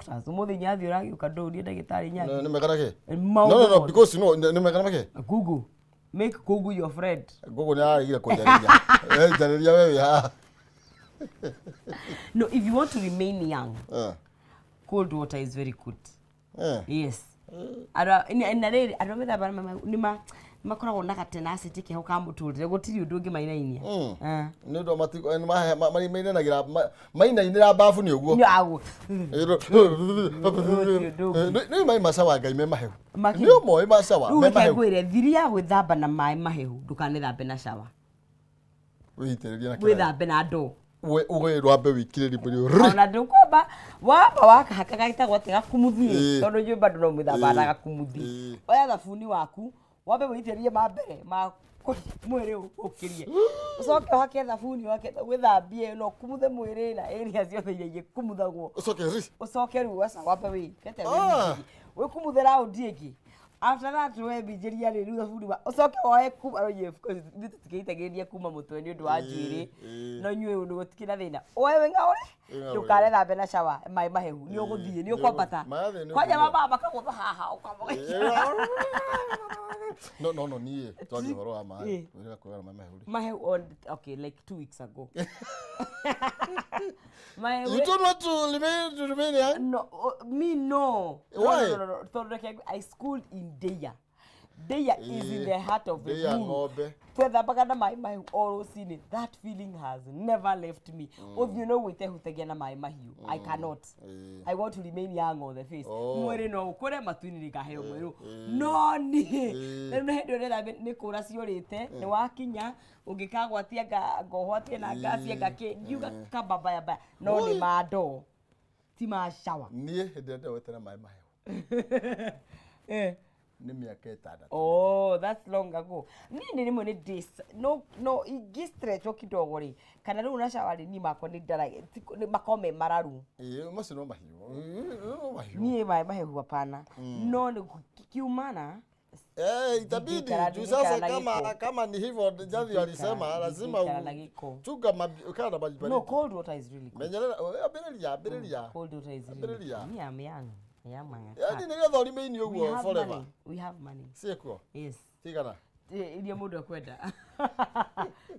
doctors umuthi nyathi uragiuka ndũrie ndagĩtarĩ nyathi nĩ mekanake no because nĩ mekanake Google make Google your friend Google nĩ arigire kũnjarĩria njarĩria wewe ha no if you want to remain young cold water is very good yes na rĩrĩ andũ mĩthamba nĩ makoragwo na gatenacity keho ka mũtũrĩre gũtirĩ ũndũ ũngĩ mainainia nĩ ũndũ matiko mainanagira mainainĩra bafu nĩ ũguo nĩ mai macawa ngai me mahehu nĩ moĩ macawa me mahehu ngwĩre thiri ya gwĩthamba na maĩ mahehu ndũkanethambe na shawa wĩitĩrĩria na gwĩthambe na ndoo uwe rwambe wikiriri muri ona ndukwamba wamba wakahaka gaitagwo ati gakumuthie tondu nyumba ndu no mwithamba na gakumuthie oya thabuni waku wambe wĩitĩrĩrie mambere ma mwĩrĩ ũkĩrie ucoke uhake thabuni wake gwĩthambie no kumuthe mwĩrĩ na area ciothe iria kumuthagwo ucoke rĩu waca wambe wĩkete wĩkumuthe raundi ĩngĩ after that we bijiria rĩu thabuni ucoke woe kuma roye nĩtũtikĩitagĩrĩria kuma mũtwe nĩ ũndũ wa njuĩrĩ no nyuĩ ũndũ gũtikĩra thĩna oe wĩng'aũre ndũkanethambe na shawa maĩ mahehu nĩ ũgũthiĩ nĩ ũkwambata kwanja mamba makagũtha haha ũkamboga no niĩ twathi ũhoro wa maĩ wĩrĩga kwĩgara maĩ mahehu on okay like 2 weeks ago you don't want to remain young? No, me no. Why? No. I schooled in Deya. Deya is in the heart of the moon. Twethambaga na maĩ mahiũ o rũcinĩ. That feeling has never left me. Ũthiũ no gwĩte hutagia na maĩ mahiũ. I cannot. I want to remain young on the face. Mwĩrĩ no ũkũre matu-inĩ nĩngaheo mwerũ. No niĩ. Rĩu nĩ hĩndĩ ũrĩa nĩ kũra ciũrĩte nĩ wakinya ũngĩkagwatia ngohwatie na ngasi ngiuga kababaya baya no nĩ ma ndoo ti ma shawa niĩ hĩndĩ ĩrĩa ndĩwete na maĩ mahehu nĩ mĩaka 6 oh that's long ago niĩ rĩmwe nĩ days no ingĩ-stretch kidogo rĩ kana rĩu na shawa rĩ ni makwa nĩ ndarage makome mararu macio no mahiũ niĩ maĩ mahehu hapana no nĩ kiumana itabidi juu sasa kama ni hivyo Javi alisema lazima chunga kana maji baridi. No, cold water is really good. Menyerera abiriria. Cold water is really good. Me am young. Yaani nigetha ũrime-inĩ ũguo forever. We have money. Sieko? Yes. Tigana. Iria mũndũ akwenda.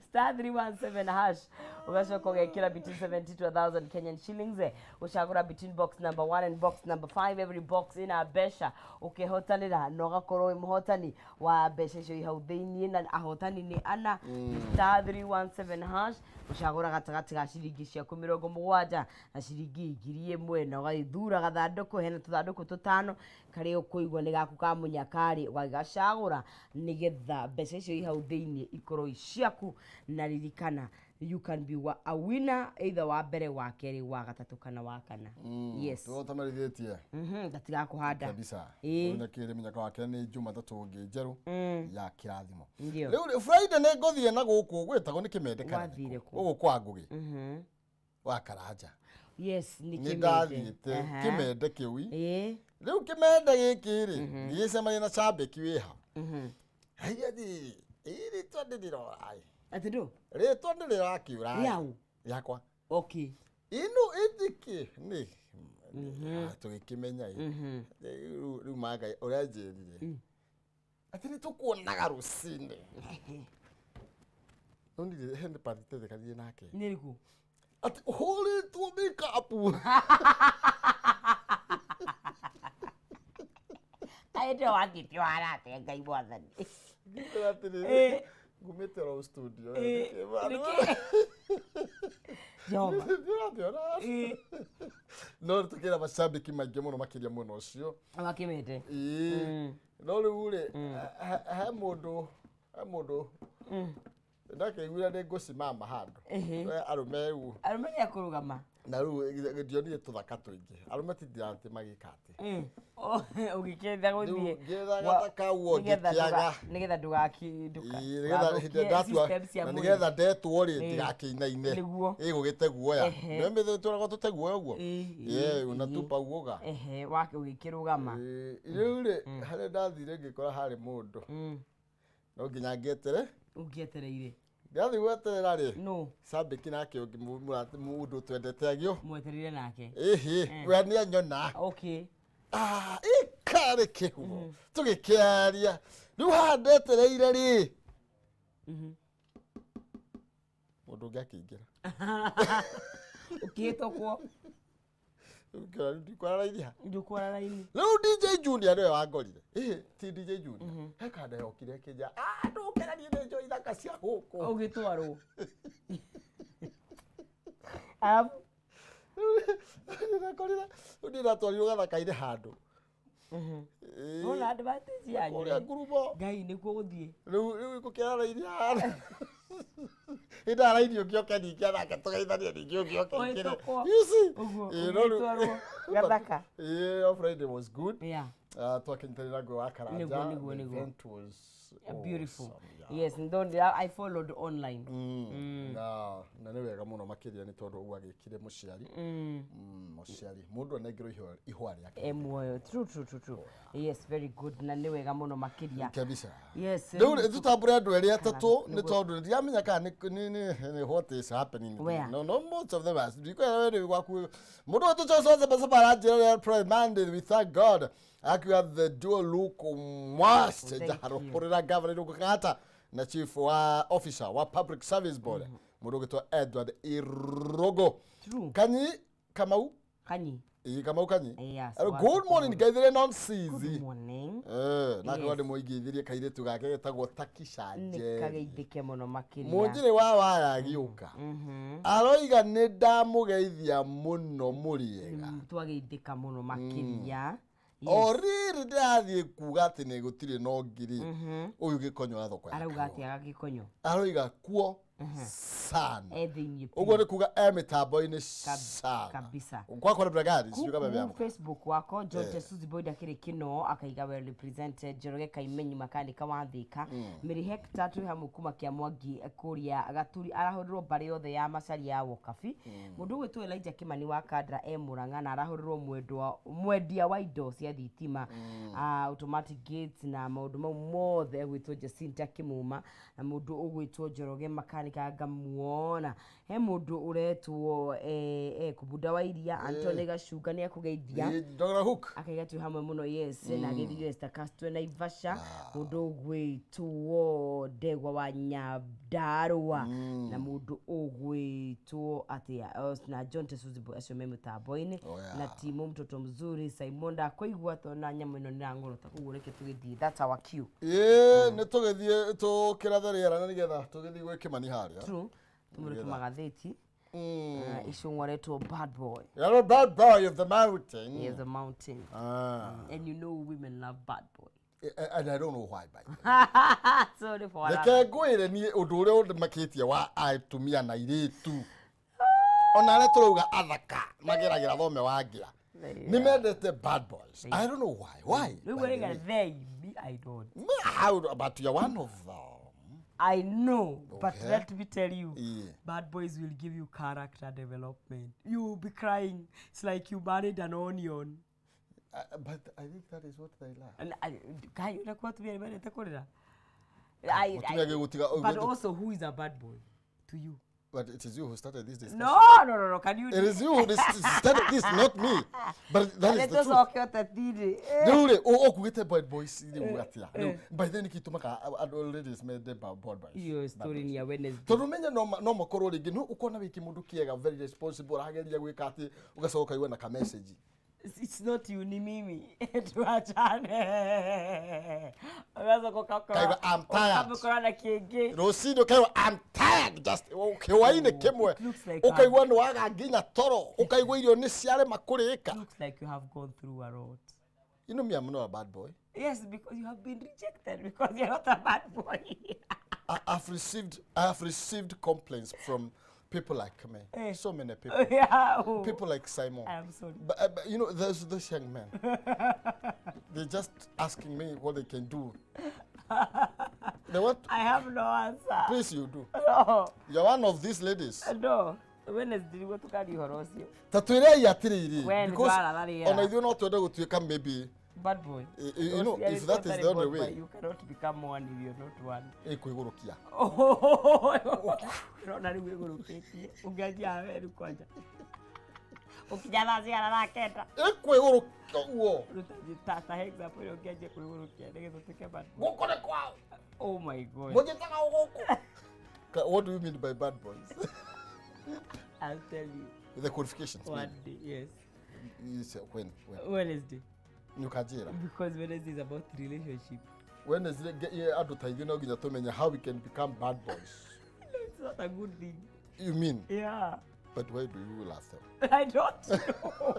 Star 317 hash. Ugacoka ugekira between 70 to 1,000 Kenyan shillings. Ucagura between box number 1 and box number 5. Every box ina mbeca. Ukihotanira no gakorwo muhotani wa mbeca icio ihau thĩinĩ na ahotani ni ana. Star 317 hash. Ucagura gatagati ga ciringi cia 70 na ciringi 1,000 na ugaithura gathandũkũ hena tũthandũkũ tũtano karĩa ũkũigua nĩ gaku ka mũnyakari ũgagacagũra nĩgetha mbeca icio ihau thĩinĩ ikorwo ciaku na ririkana you can be a winner either wa mbere wa kerĩ wa gatatũ kana wa kana yes tũtamarithĩtie gatigakuhanda kabisa ũrĩa kĩrĩ mĩnyaka wake nĩ Jumatatũ ngĩ njerũ ya kĩrathimo rĩu Friday nĩ ngũthiĩ na gũkũ gwĩtagwo nĩ Kĩmende ũguo kwa Ngũgĩ wa Karanja yes nĩ ndathiĩte Kĩmende kĩu rĩu Kĩmende gĩkĩ rĩ ngĩcemania na cambĩki wĩ hau hayathi iri tondĩrĩra ati ndo rĩtwa nĩ rĩrakiũra yakwa okay ino ĩtĩkĩ nĩ tũgĩkĩmenya rĩu magai ũrĩa njĩrire ati nĩ tũkuonaga rũcinĩ nonire hende patite kathie nake nĩ rĩkũ ati ũhũrĩtwo makeup aĩndĩ wathĩtio arate ngai mwathani ngumĩte ro studio Joma no tukĩra macambĩki maingĩ mũno makĩria mũno ũcio Kĩmende no rĩu rĩ he mũndũ ndakĩiguire nĩ ngũcimama handũ arũme rĩu arũme nĩ akũrũgama na rĩu ngĩonire tũthaka tũingĩ arũme tithiratĩ magĩka atĩ ũgĩkĩenda gũthiĩ ngĩetha gathaka guo ngĩkĩaga nĩgetha ndũgakĩnduka nĩgetha ndetwo rĩ ndigakĩinaine ĩgũgĩte guoya nĩwe mĩthĩ tũragwo tũte guoya ũguo unatupa uoga wake ũgĩkĩrũgama rĩu rĩ harĩa ndathire ngĩkora harĩ mũndũ no nginya ngĩetere ũngĩetereire Gathi weterera ri. No. Sabiki nake mundu twendete agio. Mweterire nake. We ni anyona. Okay. Ikare kihugo. Tugikiaria. Riu handetereire ri. Mundu ngakingira. Ukihitũkwo. Ndikwara iria. Ndikwara raini. Riu DJ Junior niwe wangorire. Ti DJ Junior. He kanda yokire kija. Ndukera ni njo ithaka cia huku. Ugitwarwo. Ndakorira. Ndatwarirwo gathaka-inĩ handũ. Ona advantage yanyu. Kuria ngurumo. Ngai nĩkuo gũthiĩ. Riu gũkĩara iria. Ida radio kioka ni kia nake tugeithania ni kioka kire. You see? Gathaka. Friday was good. Yeah. Twakinterera gwe wa Karanja. The event was beautiful. Yeah. Yes, I followed online. Na nĩ wega mũno makĩria nĩ tondũ ũguo agĩkire mũciari. Mũciari. Mũndũ anengero ihwa rĩake. Muoyo. True. Yes, very good. Na nĩ wega mũno makĩria. Kabisa. Yes. Rĩu tutambure andũ erĩ atatũ nĩ tondũ ndiamenya kana nĩ what is happening. No, most of them as because mũndũ tucocoze basabara njĩra pray Monday we thank God. Akiwa the dual look must jaharo porera governor ukata na chief wa officer wa public service board mundu gitwa Edward Irogo. True. Kanyi Kamau Kamau Kanyi. Yes. Good morning gaithire non sizi. Good morning. Na kwade moigithirie kairitu gake getagwo Takishanje. Kageithike muno makiria. Munjire wa yagiuka. Aroiga nĩ ndamugeithia muno muriega. Twageithika muno makiria. Oriri ndathie kuga ati ne gutire no ngiri uyu gikonyo athoko arauga ati agagikonyo aroiga kuo sana ethinyi uguo ni kuga mitambo-ini sana kabisa kwa kwa brigade siuga bebe yangu Facebook wako George Suzy Boyd akiri kino akaiga well represented Njoroge Kaimenyi makanika wa Thika miri hector tu hamukuma kia Mwangi kuria gaturi arahuriro bari yothe ya macari ya Wokabi mundu gwitwo Elijah Kimani wa Kandra Murang'a na arahuriro mwendia wa indo cia thitima automatic gates na maundu mau mothe gwitwo Jacinta Kimuma na mundu ugwitwo Njoroge makanika ngamuona he mundu uretwo kubuda wa iria Anthony Gacunga ni akugeithia Dr. Hook akaiga tu hamwe muno yes na githio Esther Castro na Ivasha mundu ugwitwo Ndegwa wa Nyandarua na mundu ugwitwo atia na John Tesuzi acio me mutambo-ini na timu mtoto mzuri Simon da koigwa to na nyamu ino nirangorota kugureke tugithie that's our cue ne tugithie tukiratherera na nigetha tugithie gwe Kimani haria true tumurike magatheti ishongwaretwo bad boy. You're a bad boy of the mountain. He is a mountain. And you know women love bad boy. And I don't know why by sorry for that. The kegwire ni undu uria undimakitie wa atumia na iritu. Ona re turuga athaka mageragira thome wangira. Ni mendete bad boys. I don't know why. We were going they I don't. How but you're one of them. I know, but let me tell you, bad boys will give you character development. You will be crying. It's like you married an onion. But I think that is what they like. And but also, who is a bad boy to you? But it is you who started this discussion. No. Can you? It is you who started this, not me. But that is the truth. No, kugete bad boys by then kitumaka already made the bad boys. Your story ni Wednesday. Turumenya no makoro rigi no ukona wiki mundu kiega very responsible hageria gwika ati ugacoka iwe na ka message. It's not you ni mimi. Tuachane. Kaiwa I'm tired. Ukakorana kienge. Rosido kaiwa I'm tired just ukiwaine kimwe. Ukaiwa no waga nginya toro. Ukaiwa irio ni ciare makurika. Looks like you have gone through a lot. You know me, I'm not a bad boy. Yes, because you have been rejected because you're not a bad boy. I have received complaints from people like me, so many people. People like Simon. I'm sorry. But you know, there's this young man. They're just asking me what they can do. They want. I have no answer. Please, you do. No. You're one of these ladies. No. Wednesday, what to carry horosio? Tatuire yatiriri. Because on I do not to go to come maybe Bad boy. You know, if that is the only way. You cannot become one if you're not one. Kwigurukia. Rona ni kwigurukia. Ungeanzia wewe kwanza. Ukijana zia na keta. Kwigurukia uo. Utajitata hexa hapo ile ungeanzia kwigurukia. Ndege zote bad. Gukore kwao. Oh my god. Mojitaka huko. What do you mean by bad boys? I'll tell you. The qualifications. One day, yes. When? Wednesday. Nyukajira. Because Wednesday is about relationship. Wednesday advertise no ginya tumenya how we can become bad boys. No, it's not a good thing. You mean? Yeah. But why do you laugh? I don't know.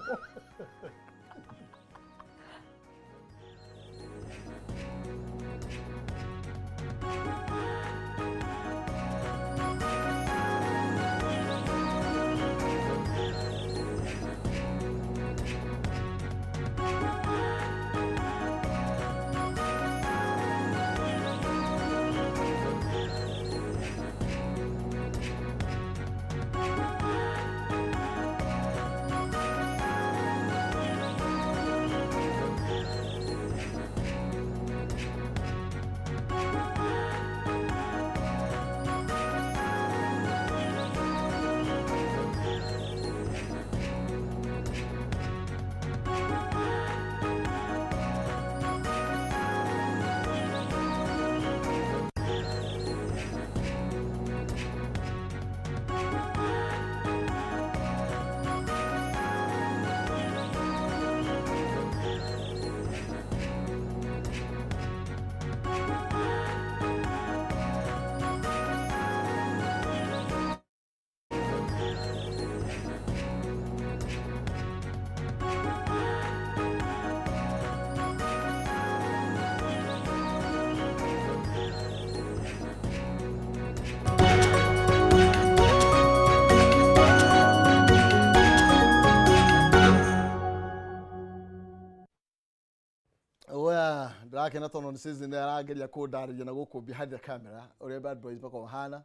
Ndakena tono ni season ya arageria ko ndarĩria na gũkũ behind the camera ore bad boys bako hana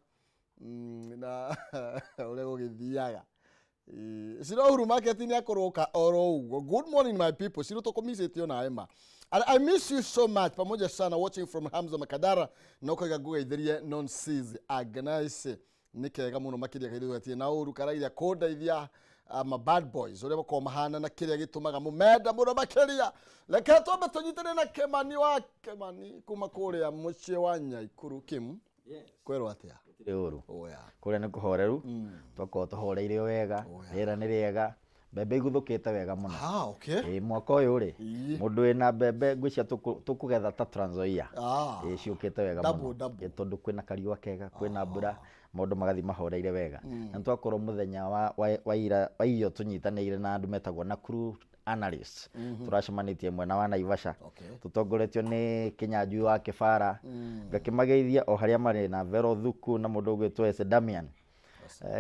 na ore gũgĩthiaga siro huru market ni akoroka oro ugo. Good morning my people, siro tokomizetio na ema. I miss you so much pamoja sana watching from Hamza Makadara na ukaga gugaithirie non-season agnaise nikega muno makiria kaithirio ati na uru karaira ko ndaithia ama bad boys ore bako mahana na kiria gitumaga mumenda muno makiria leke tombe tunyitane na Kemani wa Kemani kuma kuria mucie wa Nyaikuru Kim. Yes. Kwero atia uru oya kuria ni kuhoreru twako tuhoreire wega rira ni riega bebe iguthukite wega muno. Okay. Mwaka uyu ri mundu ina bebe ngwicia tukugetha ta Trans Nzoia ciukite wega muno tondu kwina kariwa kega kwina mbura maundu magathi mahoreire wega na twakorwo muthenya wa irio tunyitanire na andu metagwo Nakuru analyst turacemanitie mwena wa Naivasha tutongoretio ni Kinyanjui wa Kibara ngakimageithia o haria mari na Vero Thuku na mundu gwitwo Ese Damian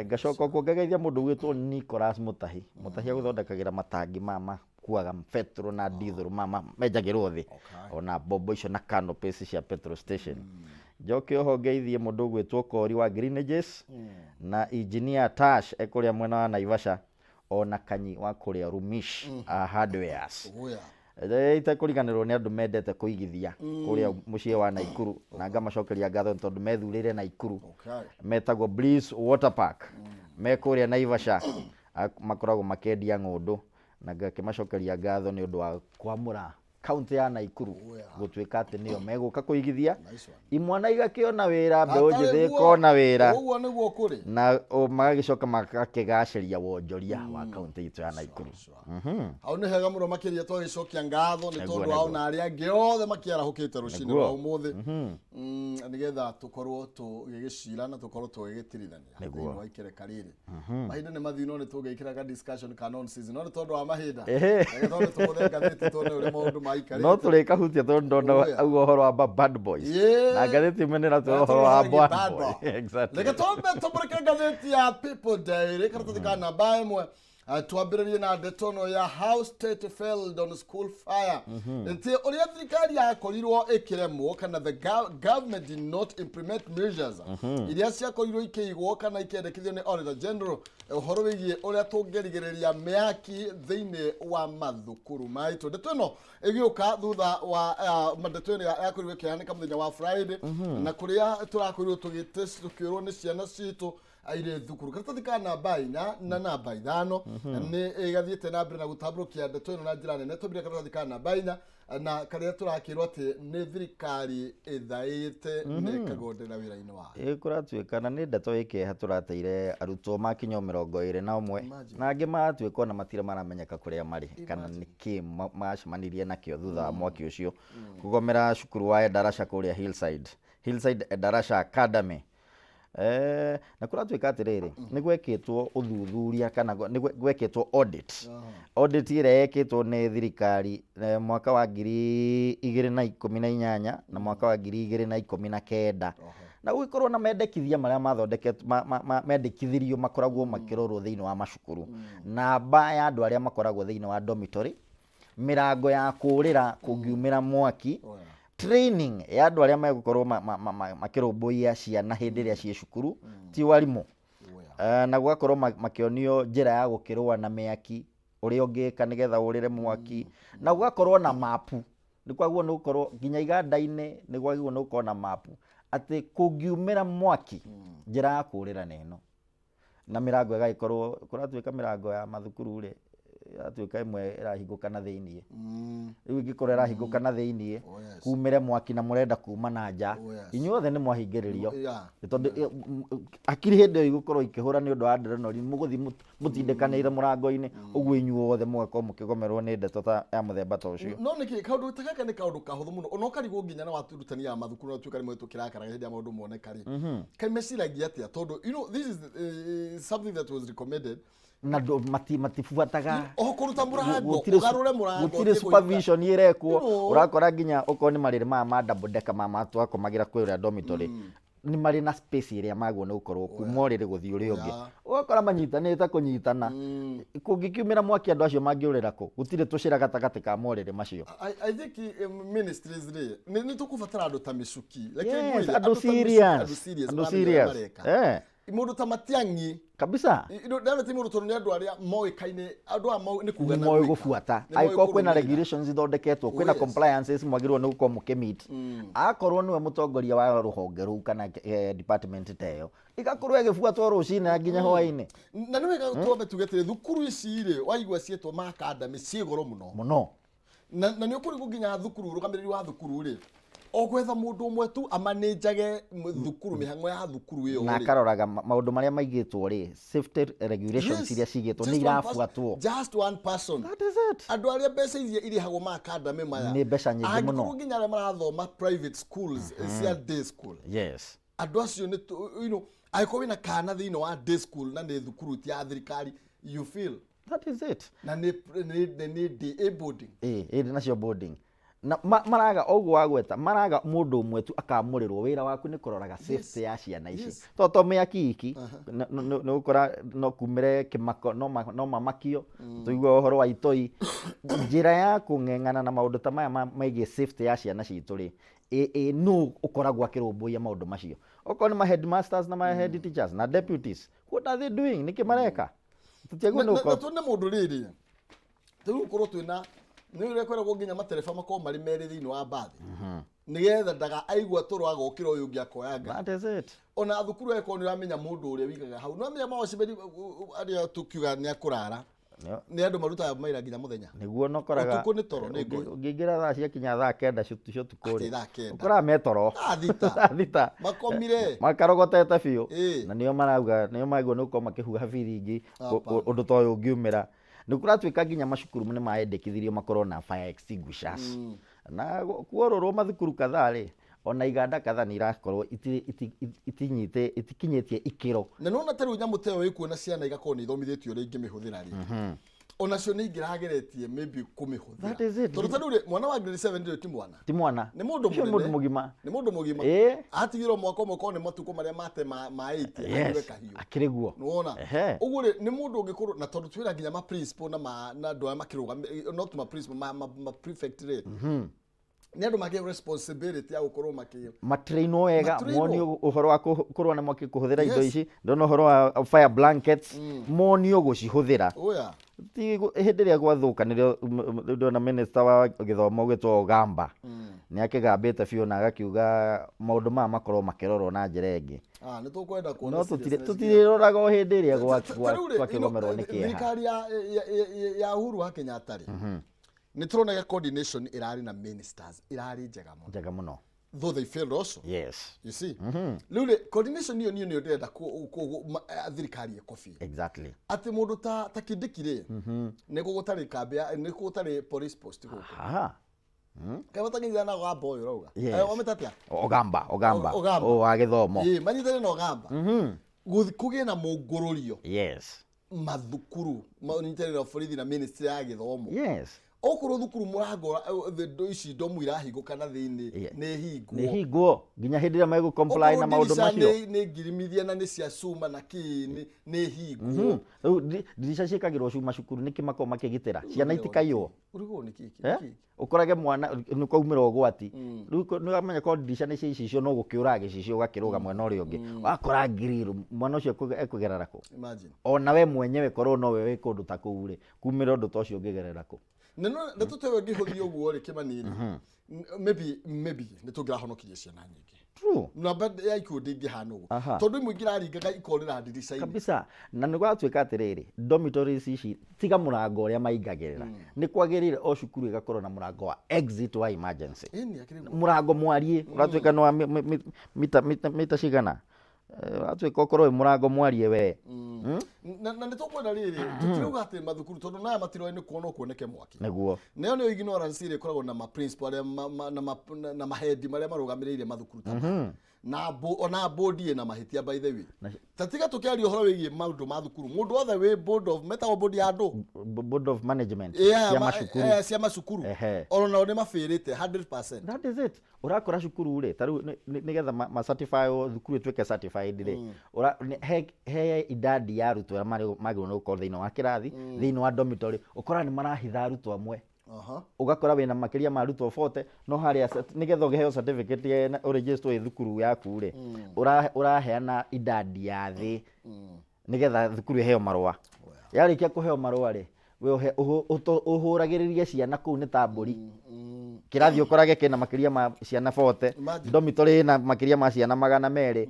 ngacoka ko ngageithia mundu gwitwo Nicholas Mutahi aguthondekagira matangi mama kuaga petrol na diesel mama mejagirwo thi ona bobo icio na canopies cia petrol station njoke oho ngeithie mundu gwitwo Kori wa Greenages na engineer Tash ekuria mwena wa Naivasha ona Kanyi wa kuria Rumish hardwares ite kuriganirwo ni andu mendete kuigithia kuria mucie wa Naikuru na ngamacokeria ngatho tondu methurire Naikuru metagwo Bliss Water Park me kuria Naivasha makoragwo makendia ng'undu na ngakimacokeria ngatho ni undu wa kwamura county ya Naikuru gutwika ati niyo meguka kuigithia imwana igakiona wira mbeu njithi kona wira uguo niguo kuri na magagicoka makakigaciria wonjoria wa county itu ya Naikuru. Au ni hega muno makiria twagicokia ngatho ni tondu wao na aria angi othe makiarahukite rucini rwa umuthi nigetha tukorwo tugigicira na tukorwo tugigitirithania thini wa ikereka riri mahinda ni mathino ni tugikiraga discussion canon season no tondu wa mahinda tondu tumuthenga thiti tondu uri maundu no tureka hutia tondu ndona au uhoro wa bad boys na gatheti menera tu uhoro wa bad boy exactly leke tombe tumureke gatheti ya People Day reka tutikana namba imwe twambĩrĩrie na ndeto no ya how state failed on school fire. Nti uria thirikari yakorirwo ĩkĩremwo kana the government did not implement measures iria ciakorirwo ikĩigwo kana ikĩendekithio nĩ Auditor General ũhoro wĩgiĩ ũrĩa tũngĩrigĩrĩria mĩaki thĩinĩ wa mathukuru maitũ. Ndeto ĩno ĩgĩũka thutha wa ndeto ĩno yakorirwo ĩkĩhanĩka mũthenya wa Friday na kũrĩa tũrakorirwo tũkĩũrwo nĩ ciana citũ aire thukuru karatathi ka namba 4 na namba 5 nĩ ĩgathiĩte na mbere na gũtambũrũkia ndeto ĩno na njĩra nene. Tũmbire karatathi ka namba 4 na karĩa tũrakĩrwo atĩ nĩ thirikari ĩthaĩte nekagondera wĩra-inĩ wayo. Kũratuĩka na nĩ ndeto ĩkĩeha tũrateire arutwo makinya 21 na angĩ maratuĩka ona matire maramenyeka kũrĩa marĩ kana nĩkĩ macemanirie nakĩo thutha wa mwaki ũcio kũgomera cukuru wa Endarasha kũrĩa Hillside Endarasha Academy. Na kũratuĩka atĩrĩrĩ nĩ gwekĩtwo ũthuthuria kana nĩ gwekĩtwo audit ĩrĩa yekĩtwo nĩ thirikari mwaka wa 2018 na mwaka wa 2019 na gũgĩkorwo na mendekithia marĩa mathondeketwo mendekithirio makoragwo makĩrorwo thĩinĩ wa macukuru, namba ya andũ arĩa makoragwo thĩinĩ wa dormitory, mĩrango ya kũrĩra kũngiumĩra mwaki, training ya andũ arĩa megũkorwo makĩrũmbũiya ciana hĩndĩ ĩrĩa ciĩ cukuru ti warimũ, na gũgakorwo makĩonio njĩra ya gũkĩrũa na mĩaki ũrĩa ũngĩka nĩgetha ũrĩre mwaki, na gũgakorwo na mapu. Nĩ kwagwo nĩ gũkorwo nginya iganda-inĩ nĩ kwagwo nĩ gũkorwo na mapu atĩ kũngiumĩra mwaki njĩra ya kũrĩra neno, na mĩrango ĩgagĩkorwo kũratuĩka mĩrango ya mathukuru rĩ atuĩka ĩmwe ĩrahingũka na thĩinĩ, rĩu ĩngĩkorwo ĩrahingũka na thĩinĩ kumĩre mwaki na mũrenda kuma na nja, inyuothe nĩ mwahingĩrĩrio tondũ akiri hĩndĩ ĩyo igũkorwo ikĩhũra nĩ ũndũ wa adrenaline mũgũthiĩ mũtindĩkanĩire mũrango-inĩ ũguo inyuothe mũgakorwo mũkĩgomerwo nĩ ndeto ta ya mũthemba ta ũcio. No nĩkĩ kaũndũ ta gaka nĩ kaũndũ kahũthũ mũno ona ũkarigwo nginya na waturutani ya mathukuru na tuĩka rĩmwe tũkĩrakaraga hĩndĩ ya maũndũ moneka rĩ kaĩ meciragia atĩa tondũ this is something that was recommended na matibuataga kũruta mũrango ũgarũre mũrango gũtirĩ supervision ĩrekwo, ũrakora nginya okorwo nĩ marĩrĩ ma double decker twakomagira kwĩ ũrĩa dormitory nĩ marĩ na space ĩrĩa magwo nĩ gũkorwo kuma ũrĩrĩ gũthiĩ ũrĩa ũngĩ, ũgakora manyitanĩte kũnyitana kũngĩkiumĩra mwaki andũ acio mangĩũrĩra kũ, gũtirĩ tũcĩra gatagatĩ ka morĩrĩ macio. I think ministries nĩ tũkũbatara andũ ta Mĩcuki andũ serious mũndũ ta Matiang'i kabisa David mũndũ tondũ nĩ andũ arĩa moĩkaine andũ a nĩ kuga na gũbuata angĩkorwo kwĩna regulations ithondeketwo kwĩna compliances mwagĩrĩirwo nĩ gũkorwo mũkĩmeet, akorwo nĩwe mũtongoria wa rũhonge rũu kana department ta ĩyo igakorwo ĩgĩbuatwo rũcinĩ nginya hwaĩ-inĩ. Na nĩ wega twambe tugetĩre thukuru ici rĩ waigua ciĩtwo ma academy ciĩ goro mũno na nĩ ũkũrigwo nginya thukuru rũgamĩrĩri wa thukuru rĩ ogwetha mũndũ ũmwe tu amanĩnjage thukuru mĩhang'o ya thukuru ĩyo na akaroraga maũndũ marĩa maigĩtwo rĩ safety regulations iria cigĩtwo nĩ irabuatwo. Just one person, that is it. Andũ arĩa mbeca iria irĩhagwo ma academy maya nĩ mbeca nyingĩ mũno, angĩkorwo nginya arĩa marathoma private schools cia day school. Yes, andũ acio nĩ angĩkorwo wĩna kana thĩinĩ wa day school na nĩ thukuru ti ya thirikari you feel that is it, na nĩ day boarding nacio boarding na maraga oguo wagweta maraga mũndũ ũmwe tu akamũrĩrwo wĩra waku nĩ kũroraga safety ya ciana ici to mĩaki iki nĩ gũkora no kumĩre kĩmako no mamakio tũigua ũhoro wa itoi njĩra ya kũng'eng'ana na maũndũ ta maya megiĩ safety ya ciana citũ rĩ no ũkoragwo akĩrũmbũiya maũndũ macio okorwo nĩ ma headmasters na ma head teachers na deputies, what are they doing? Nĩkĩ mareka tũtiagwo nĩ ũkorwo na mũndũ rĩrĩ tũgũkorwo twĩna nĩ ũrĩa kwĩragwo nginya matereba makorwo marĩ merĩ thĩinĩ wa mbathi nĩgetha ndaga aigua toro agokĩra ũyũ ũngĩ akoyanga. That is it. Ona thukuru eko nĩ ũramenya mũndũ ũrĩa wĩikaga hau no amenya mawacibĩri arĩa tũkiuga nĩ akũrara nĩ andũ marutaga maira nginya mũthenya nĩguo nokoraga ũtukũ nĩ toro nĩ ngũĩ ũngĩingĩra thaa ciakinya thaa 9 cio tukũrĩ ũkoraga metoro thita makomire makarogotete biũ na nĩo marauga nĩo maigua nĩ gũkorwo makĩhuha biringi ũndũ ta ũyũ ũngiumĩra. Nĩ kũratuĩka nginya macukuru nĩ maendekithirio makorwo na fire extinguishers na kuororwo mathukuru kadhaa rĩ ona iganda kadhaa nĩ irakorwo itikinyĩtie ikĩro. Na nona ta rĩu nyamũ ta ĩyo ĩkuona ciana igakorwo nĩ ithomithĩtio ũrĩa ingĩmĩhũthĩra rĩ onacio nĩ ingĩrageretie maybe kũmĩhũthĩra. That is it. Tondũ rĩu mwana wa grade 7 ndĩrĩ ti mwana. Ti mwana. Nĩ mũndũ mũgima. Nĩ mũndũ mũgima. Atigirwo mwaka ũmwe ko nĩ matukũ marĩa mate ma 8 yes. Akĩrĩ guo. Nĩwona. Ũguo nĩ mũndũ ũngĩkorwo na tondũ twĩra nginya ma principal na andũ aya makĩrũga not ma principal ma prefect rĩ. Nĩ andũ magĩe responsibility ya gũkorwo matrainwo wega monio ũhoro wa kũrũa na mwaki kũhũthĩra indo ici ndona ũhoro wa fire blankets monio gũcihũthĩra. Ti hĩndĩ ĩrĩa gwathũka nĩrĩo ndona minister wa gĩthomo gĩtwo Ogamba nĩ akĩgambĩte biũ na agakiuga maũndũ maya makorwo makĩrorwo na njĩra ĩngĩ. Nĩ tũkwenda kuona no tũtirĩroraga o hĩndĩ ĩrĩa gwakĩgomerwo nĩ kĩeha. Thirikari ya Uhuru wa Kenyatta rĩ nĩ tũrona coordination irarĩ na ministers irarĩ njega mũno. Though they failed also. Yes. You see? Lule coordination niyo ndĩrenda thirikari ĩkobie. Exactly. Atĩ mũndũ ta Kindiki rĩ nĩ gũgũtarĩ kambĩ nĩ gũgũtarĩ police post gũkũ. Aha. Kaĩ batangĩthana na Ogamba ũyũ rauga. Ometatia. Ogamba. O wa gĩthomo. Manyitane na Ogamba. Kũgĩe na mũngũrũrio. Yes. Mathukuru manyitane na borithi na ministry ya gĩthomo. Yes. Okorwo thukuru mũrango ici ndomu irahingũka na thĩinĩ nĩ hingwo nginya hĩndĩ ĩrĩa megũ comply na maũndũ macio nĩ ngirimithia na nĩ cia cuma na kĩ nĩ hingwo. Rĩu ndirisha ciĩkagĩrwo cuma cukuru nĩkĩ makorwo makĩgitĩra ciana itikaiywo. Ũrigwo nĩ kĩĩ ũkorage mwana nĩ kwaumĩra ũgwati rĩu nĩ wamenya ko ndirisha nĩ cicio no gũkĩũra gĩcicio ũgakĩrũga mwena ũrĩa ũngĩ wakora ngiriru mwana ũcio ekũgerera kũ. Ona we mwenyewe korwo no we wĩ kũndũ ta kũu rĩ kumĩra ũndũ ta ũcio ũngĩgerera kũ. Nĩ tũtewe ngĩhũthia ũguo rĩ Kĩmanini maybe nĩ tũngĩrahonokirie ciana nyingĩ. True. Namba ya ikuũ ndĩngĩhana ũguo tondũ imwe ingĩraringaga ikorĩra ndirica-inĩ kabisa na nĩ gwatuĩka atĩrĩrĩ dormitories ici tiga mũrango ũrĩa maingagĩrĩra nĩ kwagĩrĩire o cukuru ĩgakorwo na mũrango wa exit wa emergency mũrango mwarie ũratuĩka no mita cigana atuĩka okorwo mũrango mwarie we na nĩ tũkwenda rĩrĩ tũtirauga atĩ mathukuru tondũ naya matiroi nĩ kuona kuoneke mwaki nĩguo nayo nĩ ignorance ĩrĩa ĩkoragwo na ma principal na mahendi marĩa marũgamĩrĩire mathukuru na ona bodi na mahĩtia by the way tatiga tũkĩaria ũhoro wĩgiĩ maũndũ ma thukuru mũndũ othe wĩ board ya andũ board of management cia macukuru ona nao nĩ mabĩrĩte 100%. That is it. Ũrakora cukuru rĩ tarĩu nĩgetha ma certify thukuru ĩtuĩke certified rĩ he idadi ya arutwo arĩa magĩrĩirwo gũkorwo thĩinĩ wa kĩrathi thĩinĩ wa dormitory ũkora nĩ marahitha arutwo amwe ugakora wina makiria ma arutwo 40 no haria nigetha ũgĩheo certificate ya ũregistrwo thukuru yaku rĩ ũraheana idadi ya thĩ nigetha thukuru ĩheo marũa yarĩkia kũheo marũa rĩ we ũhũragĩrĩrie ciana kũu nĩ ta mbũri kĩrathi ũkorage kĩna makiria ma ciana 40 dormitory na makiria ma ciana 200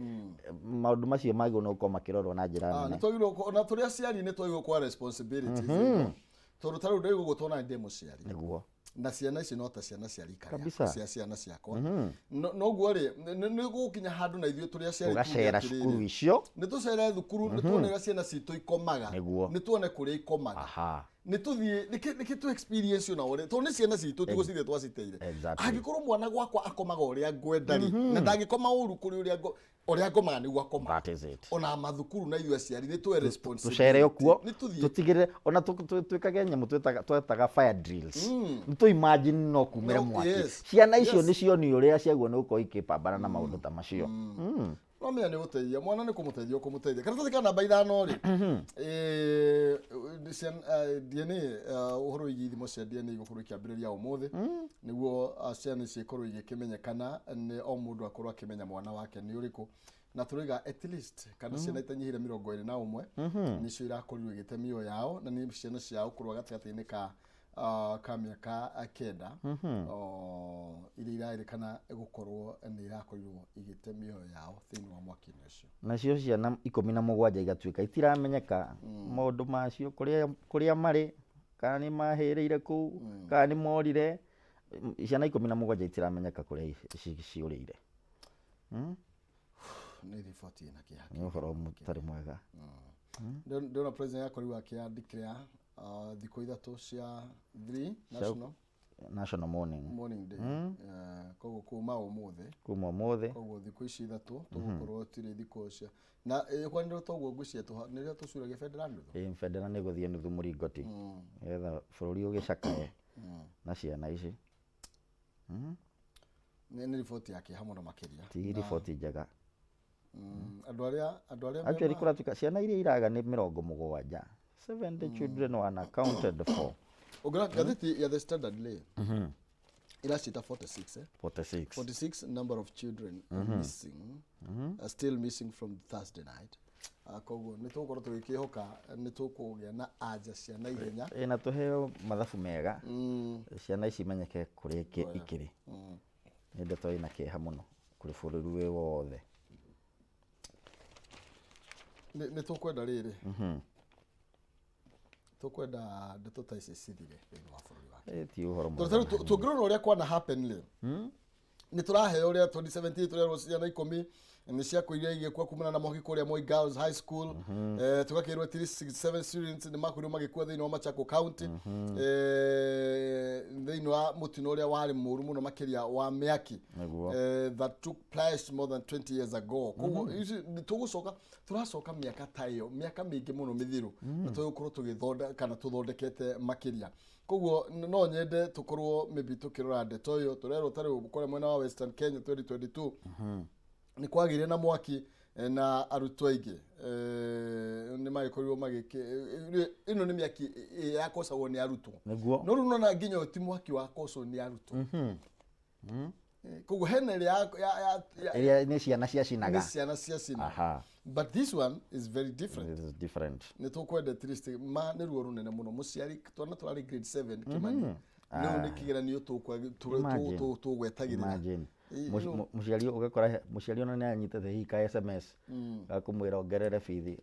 maũndũ macio magĩrĩirwo no gũkorwo makĩrorwo na njĩra nene. Nĩtwagĩrĩirwo na tũrĩa aciari nĩtwagĩrĩirwo kwa responsibilities tondũ tarĩu ndĩrĩgwo gũtwona ndĩ mũciari nĩguo na ciana ici no ta ciana cia rika cia ciana ciakwa noguo rĩ nĩ gũkinya handũ na ithuĩ tũrĩa aciari tugacera cukuru icio nĩ tũcere thukuru nĩ tuonera ciana citũ ikomaga nĩ tuone kũrĩa ikomaga nĩ tũthiĩ nĩkĩ tu experience na ũrĩa tondũ nĩ ciana citũ tigũcithie twaciteire angĩkorwo mwana gwakwa akomaga ũrĩa ngwenda rĩ na ndangĩkoma ũru kũrĩ ũrĩa ngomaga nĩguo akoma ona mathukuru na ithuĩ aciari nĩ tuwe responsible tucere okuo tutigire ona twĩkage nyamũ twetaga fire drills nĩ tu imagine no kumĩre mwaki ciana icio nĩ cionio ũrĩa ciaguo nĩ gũkorwo ikĩpambana na maũndũ ta macio no menya nĩ gũteithia mwana nĩ kũmũteithia kana tũthika namba 5 rĩ DNA ũhoro wĩgiĩ ithimo cia DNA igũkorwo ikĩambĩrĩria ũmũthĩ nĩguo ciana ciĩkorwo igĩkĩmenyekana nĩ o mũndũ akorwo akĩmenya mwana wake nĩ ũrĩkũ na tũrĩga at least kana ciana itanyihire 21 nĩcio irakorirwo igĩte mĩoyo yao na nĩ ciana ciao kũrũa gatagatĩ-inĩ ka mĩaka 9 iria irarĩkana gũkorwo nĩ irakorirwo igĩte mĩoyo yao thĩinĩ wa mwaki-inĩ ũcio nacio ciana 17 igatuĩka itiramenyeka maũndũ macio kũrĩa marĩ kana nĩ mahĩrĩire kũu kana nĩ morire ciana 17 itiramenyeka kũrĩa ciũrĩire nĩ riboti na kĩhaki nĩ ũhoro mũtarĩ mwega ndona president yakorirwo akĩandĩkĩra thikũ 3 cia 3 national national morning day koguo kuma umuthe koguo thikũ ici 3 tũgũkorwo tire thikũ cia na kwa nĩ toguo ngwĩcia nĩ rĩo tũcuragia federal nuthu federal nĩ gũthiĩ nuthu mũringoti getha bũrũri ũgĩcakae na ciana ici nĩ riboti yake hamwe na makĩria ti riboti njega andũ arĩa actually kũratuĩka ciana iria iraga nĩ 70 70 children were accounted for. Ogra gatheti ya The Standard leo iracita 46 46 number of children missing still missing from Thursday night. Koguo nĩ tũgũkorwo tũgĩkĩhoka nĩ tũkũgĩa na anja cia na ihenya na tũheo mathabu mega ciana ici menyeke kũrĩa ikĩrĩ nĩ ndeto ĩna kĩeha mũno kũrĩ bũrũri wĩ wothe nĩ tũkwenda rĩrĩ tukwenda ndeto ta ici cithire thĩinĩ wa bũrũri wake ti ũhoro mwega tũngĩrora ũrĩa kwana happen leo nĩ tũraheo ũrĩa 2017 tũrerwo ciana 10 nĩ ciakũiria igĩkua kumana na mwaki kũrĩa Moi Girls High School tũgakĩrwo 367 students nĩ makorirwo magĩkua thĩinĩ wa Machako County thĩinĩ wa mũtino ũrĩa warĩ mũru mũno makĩria wa mĩaki that took place more than 20 years ago koguo tũgũcoka tũracoka mĩaka ta ĩyo mĩaka mĩingĩ mũno mĩthiru na tũgũkorwo tũgĩthondeka kana tũthondekete makĩria koguo no nyende tũkorwo maybe tũkĩrora ndeto ĩyo tũrerwo tarĩ kũrĩa mwena wa Western Kenya 2022 nĩ kwagĩire na mwaki na arutwo aingĩ nĩ magĩkorirwo ĩno nĩ mĩaki yakocagwo nĩ arutwo no rĩu nona nginya ti mwaki wakocwo nĩ arutwo koguo hena ĩrĩa nĩ ciana ciacinaga nĩ ciana ciacina but this one is very different. It is different. Nĩ tũkwenda at least nĩ ruo runene mũno mũciari twana tũrarĩ grade 7 Kimani nĩũ nĩ kĩgeranio tũgwetagĩrĩra mũciari ũgakora mũciari ona nĩ anyitĩte hihi ka SMS gakũmwĩra ongerere bithi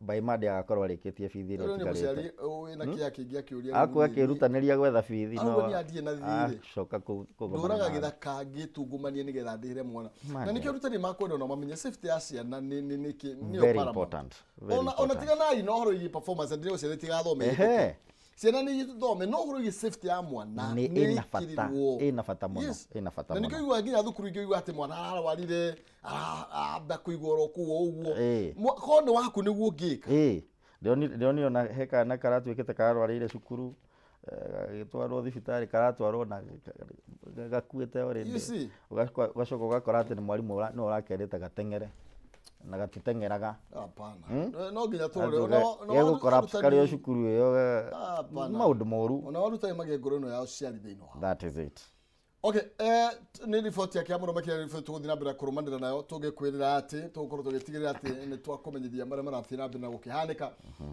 by Monday agakorwo arĩkĩtie bithi ĩrĩa mũciari wĩna kĩya kĩingĩ akĩũria akĩrutanĩria gwetha bithi no nĩathiĩ na thirĩ coka ndũraga gĩthaka ngĩtungumanie nĩgetha ndĩhĩre mwana na nĩkĩo arutani makwenda no mamenye safety ya ciana nĩ very important ona tiga na ino horo igi performance ndio ciana tigathome ciana nĩ ithome no horo igi safety ya mwana nĩ ina bata mũno na nĩkĩigua nginya thukuru ingĩ atĩ mwana ararwarire amba kũigua oro kuo ũguo kono waku nĩguo ngĩka ndio ona heka na karatuĩkĩte kararwarire cukuru gĩtwarwo thibitarĩ karatwarwo na gakuĩte already ugacoka ugakora atĩ nĩ mwarimũ no ũrakerĩte gateng'ere na gatiteng'eraga hapana no nginya tũrore no corrupt karĩ cukuru ĩyo maũndũ moru ona warutani magengoro ĩno yao ciarĩ thĩinĩ wa that is it. Okay, nĩ riboti yake mũno makĩria riboti tũgũthiĩ na mbere kũrũmanĩra nayo tũgĩkwĩrĩra atĩ tũgũkorwo tũgĩtigĩrĩra atĩ nĩ twakũmenyithia marĩa marathiĩ na mbere na gũkĩhanĩka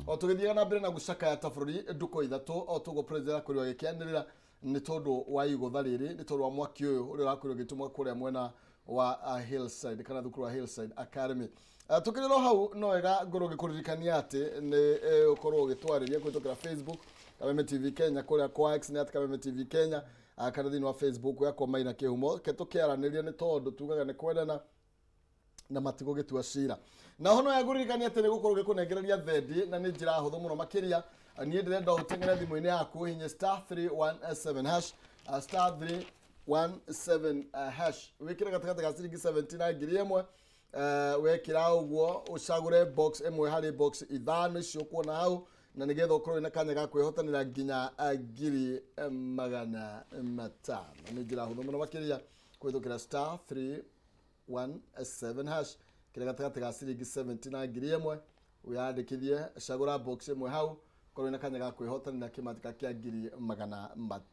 o tũgĩthiaga na mbere na gũcakaya ta bũrũri ndukũ ithatũ o tũgũ president akorirwo agĩkĩanĩrĩra nĩ tondũ wa igũtha rĩrĩ nĩ tondũ wa mwaki ũyũ ũrĩa ũrakorirwo ũgĩtũmwo kũrĩa mwena wa Hillside kana thukuru wa Hillside Academy tukĩrĩrwo hau no wega ngorwo gĩkũririkania atĩ nĩ ũkorwo ũgĩtwarĩria kũhĩtũkĩra Facebook Kameme TV Kenya kũrĩa kwa X nĩ Kameme TV Kenya kana thĩinĩ wa Facebook yakwa Maina Kĩhumo ketũkĩaranĩria nĩ tondũ tugaga nĩ kwendana na matigo gĩtua cira na hono yagũririkania atĩ nĩ gũkorwo gĩkũnengereria thendi na nĩ njĩra hũthũ mũno makĩria niĩ ndĩrenda ũteng'ere thimũ-inĩ yaku hinya *317# *317# wĩkĩre gatagatĩ ga ciringi 17 na ngiri ĩmwe wekĩra ũguo ũcagũre box ĩmwe harĩ box ithano icio kuona hau na nĩgetha ũkorwo na kanya ga kwĩhotanĩra nginya ngiri 500 nĩ njĩra hũthũ mũno makĩria kũhĩtũkĩra *317# kĩrĩa gatagatĩ ga ciringi 17 na ngiri ĩmwe wĩyandĩkithie cagũra box ĩmwe hau korwo na kanya ga kwĩhotanĩra kĩmatika kĩa ngiri 500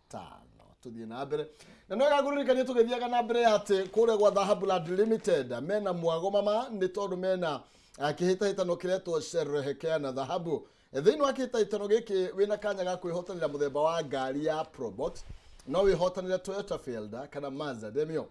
tuthiĩ na mbere na no gagũririkania tũgĩthiaga na mbere atĩ kũrĩa gwa Dhahabu Land Limited mena mwago mama nĩ tondũ mena kĩhĩtahĩtano kĩretwo Sherehekea na Dhahabu thĩinĩ wa kĩhĩtahĩtano gĩkĩ wĩna kanya ga kwĩhotanĩra mũthemba wa ngari ya Probox no wĩhotanĩre Toyota Fielder kana Mazda Demio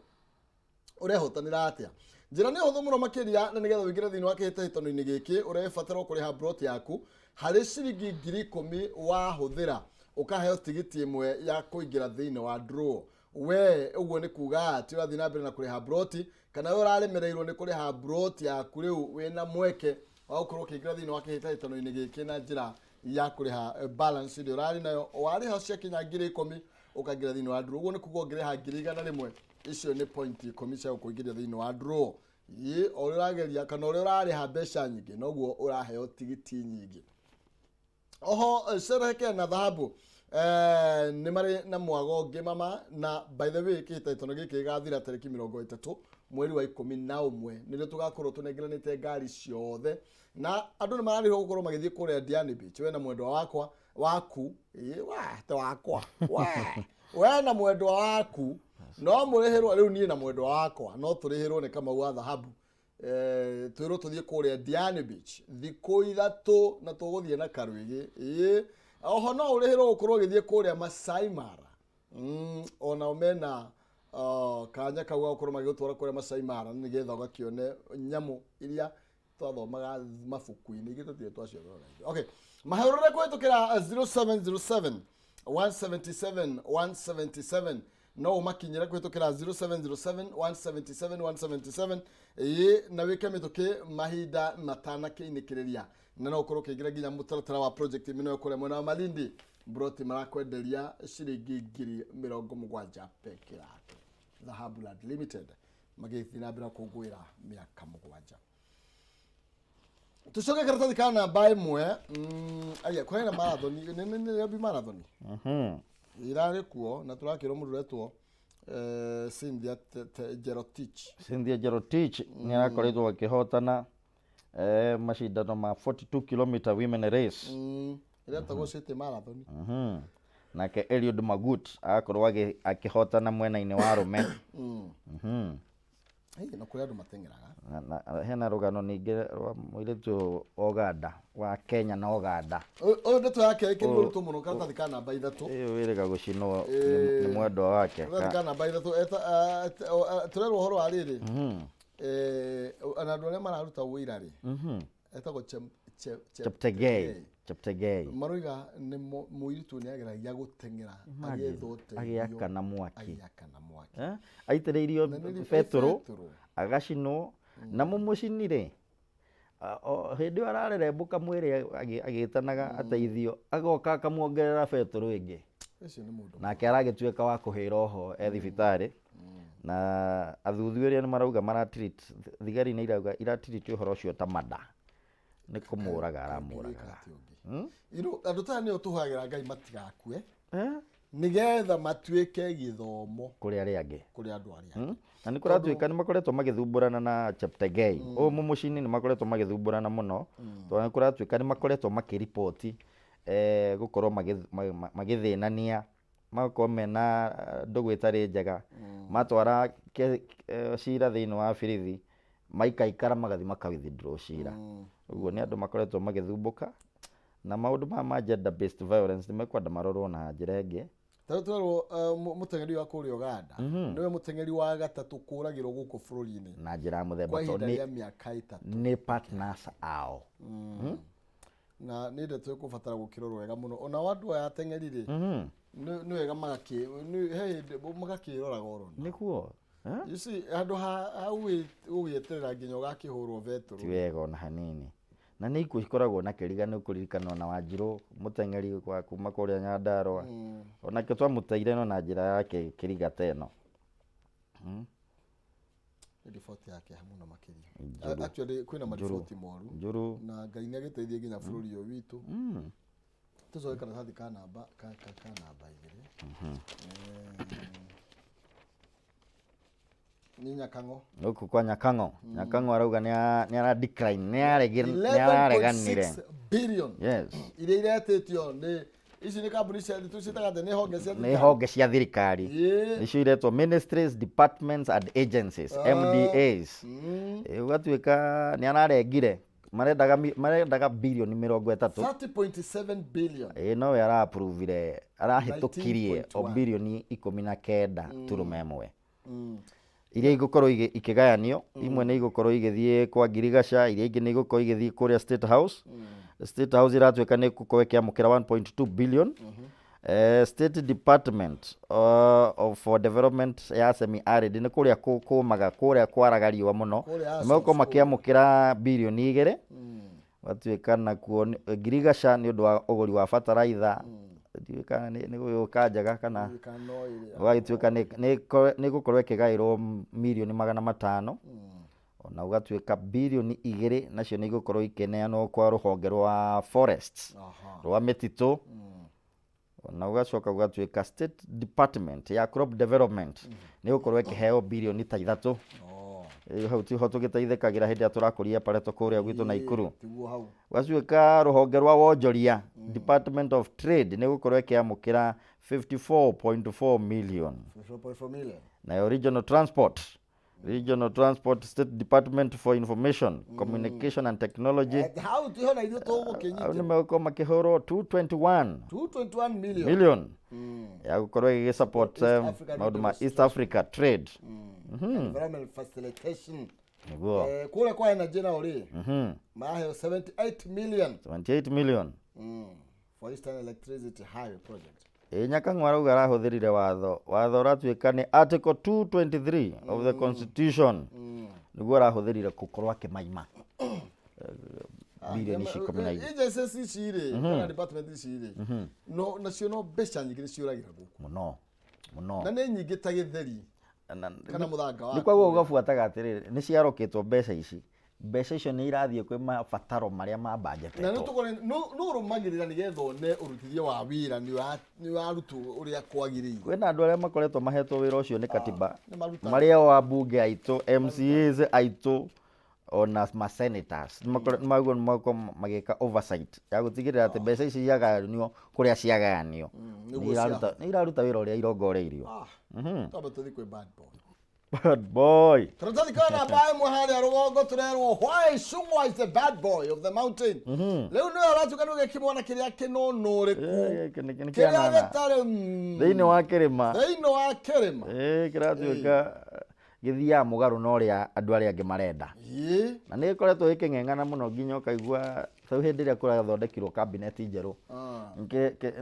ũrehotanĩra atĩa njĩra nĩ hũthũ mũno makĩria na nĩgetha wĩingĩre thĩinĩ wa kĩhĩtahĩtano-inĩ gĩkĩ ũrebatara kũrĩha broti yaku harĩ ciringi 10,000 wahũthĩra ukaheo tigiti ĩmwe ya kũingĩra thĩinĩ wa draw we ũguo nĩ kuga atĩ ũrathiĩ na mbere na kũrĩha broti kana we ũraremereirwo nĩ kũrĩha broti yaku rĩu wĩna mweke wa gũkorwo ũkĩingĩra thĩinĩ wa kĩhĩtahĩtano-inĩ gĩkĩ na njĩra ya kũrĩha balance ĩrĩa ũrarĩ nayo warĩha ciakinya 10,000 ukagira thini wa draw. Uguo ni kugongere ha 100 icio ni point 10 cia kuingiria thini wa draw. Ye urageria kana uri urariha mbeca nyingi noguo uraheo tigiti nyingi. Oho Sereke na dhahabu ni mari na mwago ngimama na by the way kitatono giki gathira tariki 30 mweri wa 11 nire tugakorwo tunengeranite ngari ciothe na andu ni marariho gukorwo magithie kuria Diani Beach. We na mwendwa wakwa waku te wakwa we na mwendwa waku no murihirwo riu nie na mwendwa wakwa no turihirwo ni kama wa dhahabu twiro tuthie kuria Diani Beach thiku 3 na tuguthie na Karwigi. Oho no urihirwo gukorwo githie kuria Masai Mara ona umena kanya kauga gukorwo magitwara kuria Masai Mara ni getha ugakione nyamu iria twathomaga mabuku-ini igituthie twacio rora. Okay, mahurure kwitukira 0707 177 177 no umakinyira kwitukira 0707 177 177 na wike mituki mahinda matana kiinikiriria na no ukorwo kigira ginya mutaratara wa project mino yo kuria mwena wa Malindi broti marakwenderia ciringi 70,000 peke yake. Dhahabu Land Limited magithina bila kugwira miaka 7. Tucoke karatathi kana namba imwe aya kwena marathon ni yabi marathon irare kuo na turakirwo mundu retwo Cynthia Jerotich ni arakoretwo akihotana mashindano ma 42 km women race ira tago city marathon nake Eliud Magut akorwo akihotana mwena-ini wa rume na kuri andu matengeraga na hena rugano ningi rwa muiretu Oganda wa Kenya na Oganda ndeto yake ikiri ruto muno karatathi kana namba 3 iyo wirega gucinwo ni mwendwa wake kana namba 3 turerwo horo ariri anadu aria mararuta wira ri etagwo Cheptegei maruiga ni muiritu ni ageragia gutengera agiaka na mwaki aitiriirio petro agacinwo na mumucinire hindi ararerembuka mwiri agitanaga ateithio agoka akamuongerera petro ingi nake aragituika wa kuhira oho thibitari na athuthuria ni marauga maratreat thigari ni irauga iratreat uhoro ucio ta mada ni kumuraga aramuraga iro andu ta ni utuhagira Ngai matigakue nigetha matuike githomo kuri aria angi kuri andu aria na ni kuratuika ni makoretwo magithumburana na Cheptegei mumucini ni makoretwo magithumburana muno to ni kuratuika ni makoretwo makiripoti gukorwo magithinania makorwo mena ndugu itari njega matwara cira thiini wa birithi maikaikara magathi makawithdraw cira uguo ni andu makoretwo magithumbuka na maundu ma gender based violence ni mekwenda marorwo na njira ingi. Tarotoro mutengeri wa kuri Uganda niwe mutengeri wa gatatu kuragirwo guku bururi-ini na njira muthemba to ni partners ao na ni ndeto ikubatara gukirorwo wega muno ona wandu ya tengeri ri ni wega magakirora goro nikuo you see andu ha ugieterera nginya ugakihurwo vetro ti wega ona hanini na ni ikoragwo na kirigano kuririkana na Wanjiru mutengeri kwa kuma kuria Nyandarua ona ke twamuteire no na njira yake kirigata eno ripoti yake hamuna makiria actually kwina maripoti moru na Ngai ni agiteithie nginya bururi yo witu tuzoe karatathi kana namba igiri ni Nyakango nuku kwa Nyakango arauga ni ara decline ni areganire 11.6 billion ile iretitio ni ici ni kambuni cia tucitaga ni honge cia thirikari icio iretwo ministries departments and agencies MDAs ugatuika ni ararengire marendaga bilioni 30.7 billion no we ara approve arahitukirie o bilioni 19 turume mwe iria igukorwo ikigayanio imwe ni igukorwo igithie kwa Ngirigaca iria ingi ni igukorwo igithie kuria State House State House iratuika ni gukorwo ikiamukira 1.2 billion State Department for Development ya Semi-Arid ni kuria kumaga kuria kwaraga riwa muno nimeko makiamukira bilioni 2 watuika na kuo Ngirigaca ni undu wa uguri wa fertilizer ndiwika ni guka njaga kana wagituika ni gukorwo ikigairwo milioni 500 na ugatuika bilioni 2 nacio ni igukorwo ikeneanwo kwa ruhonge rwa forests rwa mititu na ugacoka ugatuika state department ya crop development ni gukorwo ikiheo bilioni 3 hau tiho tugiteithikagira hindi ya turakuria pareto kuria gwitu na Ikuru wasuika ruhonge rwa wonjoria department of trade ni gukorwo ikiamukira 54.4 million na regional transport state department for information communication and technology how tiho na ithu tugukinyita ni meko makihoro 221 million ya gukorwo igisupport maundu ma East Africa trade environment facilitation kule kwa energy na uri mahe 78 million for Eastern Electricity Highway Project. Nyakang'wa uga arahuthirire watho ratuika ni article 223 of the constitution niguo arahuthirire gukorwo akimaima bilioni 12 agency cire kana department cire no nacio no mbeca nyingĩ ciũragira guku muno na nĩ nyingĩ ta gĩtheri kana muthanga wa ni kwaguo ugabuataga atiriri ni ciaroketwo mbeca icio ni irathie kwi mabataro maria ma budget na no rumagirira ni getho ne urutithia wa wira ni warutu uria kwagiriire kwina andu aria makoretwo mahetwo wira ucio ni katiba maria wa bunge aitu MCAs aitu ona ma senators maguo mako magika oversight ya gutigirira ati mbeca ici ciagayanio kuria ciagayanio ni iraruta wira uria irongoreirio taba tuthi kwi bad boy Tratali kana bae muhari arugongo turerwo why Sungwa is the bad boy of the mountain. Leo no aratuka nuge kimwana kiria kinonore ku. Kiria getare Theini wa kirima. Kiratuka githia mugaru no ria andu aria angi marenda. Na ni koretwo iking'eng'ana muno nginya ukaigua tau hindi ria kurathondekirwo cabinet njeru.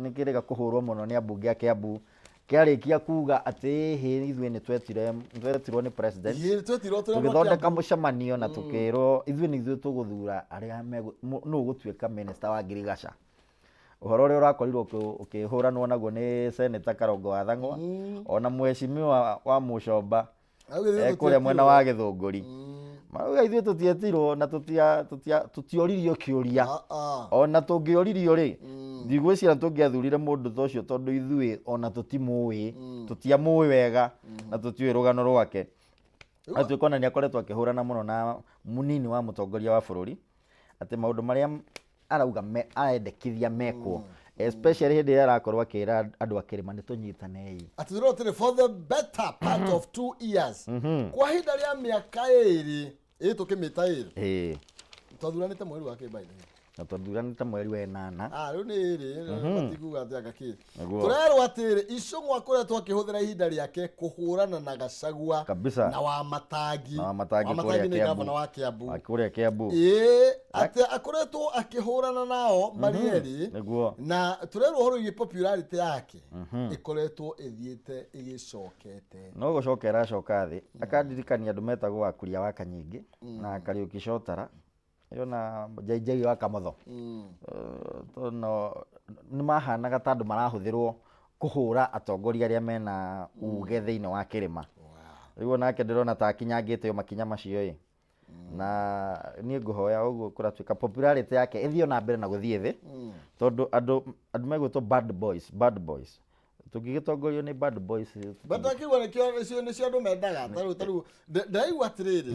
Nikiriga kuhurwo muno ni ambunge ake Kiambu kiarikia kuga ati hi ithuĩ ni twetirwo ni president tugithondeka mucemanio na tukirwo ithuĩ ni ithuĩ tuguthura aria no gutuika minister wa Girigasha uhoro uria urakorirwo ukihuranwo naguo ni senator Karongo wa Thang'wa ona mweshimiwa wa Mucomba kuria mwena wa Githunguri mauga ithuĩ tutietirwo na tutioririo kiuria ona tungioririo ri ndigwicira tungiathurire mundu tocio tondu ithuĩ ona tutiamui wega na tutiui rugano rwake atuikona ni akoretwo akihurana muno na munini wa mutongoria wa bururi ati maundu maria arauga aendekithia mekwo especially hindi arakorwo akira andu akirima ni tunyitanei ati for the better part of 2 years kwa hinda ria miaka 2 tukimita 2 tuthuranite mweri wa kibaini na tuthuranite mweri wa 8 riu ni ri matiguga ati agaki turerwo atiri Icũng'wa akoretwo akihuthira ihinda riake kuhurana na Gachagua na wa Matangi ni gavana wa Kiambu ati akoretwo akihurana nao marieri na turerwo horo igi popularity yake ikoretwo ithiete igicokete no gucokera coka thi akandirikania andu metagwo Akuria wa Kanyingi na Kariuki Cotara yona JJ wa Kamotho tono ni mahanaga tandu marahuthirwo kuhura atongoria aria mena uge thiini wa kirima riu nake ndirona ta kinyangite yo makinya macio na ni nguhoya uguo kuratuika popularity yake ithio na mbere na guthie thi tondu andu megwitwo bad boys tugigitongorio ni bad boys batakiwa ni cio andu mendaga taru ndaigua atiriri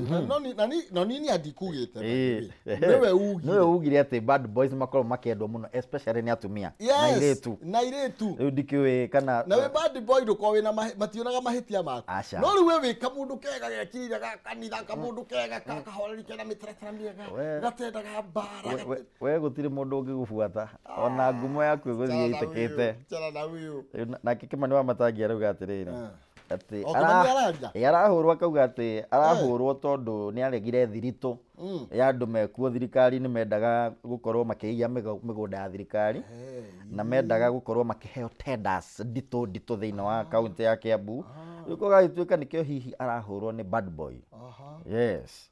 no nini andikugite niwe ugire ati bad boys makorwo makiendwo muno especially ni atumia na iretu riu ndikiwe kana na we bad boy nduko wina mationaga mahitia maku no riu we wika mundu kega gekirira kanitha kamundu kega kahoreri kena mitaratara miega gatendaga mbara we gutiri mundu ungigubuata ona ngumo yaku iguthie itekete na Kimani wa Matangi arauga atiriri ati arahurwo akauga ati arahurwo tondu ni aregire thiritu ya andu mekuo thirikari ni mendaga gukorwo makiiya migunda ya thirikari na mendaga gukorwo makiheo tenders dito thiini wa county ya Kiambu yuko gaituika nikio hihi arahurwo ni bad boy yes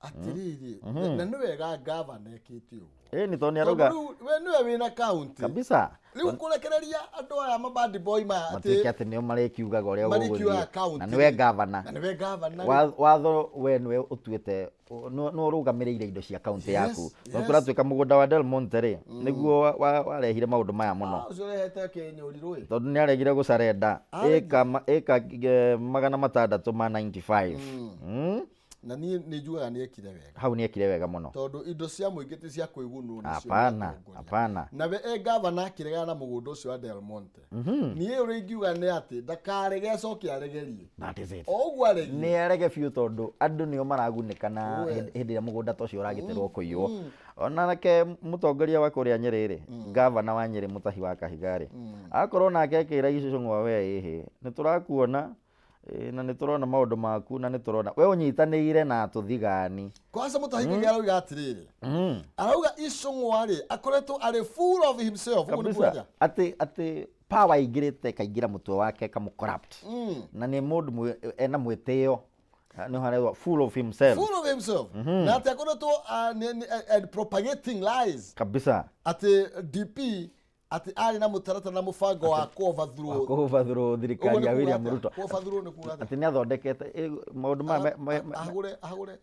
atiriri na nĩ wega governor ekĩte ũguo ni toni aruga we nĩwe wĩna county kabisa rĩu kũrekereria andũ aya mabandi boy matĩke atĩ nĩo marĩkiugaga ũrĩa gũgũthiĩ na nĩwe governor watho we nĩwe ũtuĩte no ũrũgamĩrĩire indo cia county yaku no kũratuĩka mũgũnda wa Del Monte rĩ nĩguo warehire maũndũ maya mũno tondũ nĩ aregire gũcarenda ĩka 695 na nĩ njugaga nĩ ekire wega hau nĩ ekire wega mũno tondũ indo cia mũingĩ ti cia kwĩgunwo hapana na we governor akĩregana na mũgũnda ũcio wa Del Monte niĩ ũrĩa ingiuga nĩ atĩ ndakarege acoke aregerie ũguo aregie nĩ arege biũ tondũ andũ nĩo maragunĩka na hĩndĩ ĩrĩa mũgũnda ta ũcio ũragĩterwo kũiywo ona nake mũtongoria wa kũrĩa Nyĩrĩ rĩ governor wa Nyĩrĩ Mũtahi wa Kahiga rĩ akorwo nake ekĩra Icũng'wa we ĩhĩ nĩ tũrakuona na nĩ tũrona maũndũ maku na nĩ tũrona we ũnyitanĩire na tũthigani kwanza Mũtahi Kahiga arauga atĩrĩrĩ arauga Icũng'wa rĩ akoretwo arĩ full of himself atĩ power ingĩrĩte kaingĩra mũtwe wake kamũcorrupt na nĩ mũndũ ena mwĩtĩo nĩ haragwo full of himself na atĩ akoretwo propagating lies kabisa atĩ DP ati ari na mutaratara na mubango wa overthrow thirikari ya William Ruto ati nĩ athondekete maũndũ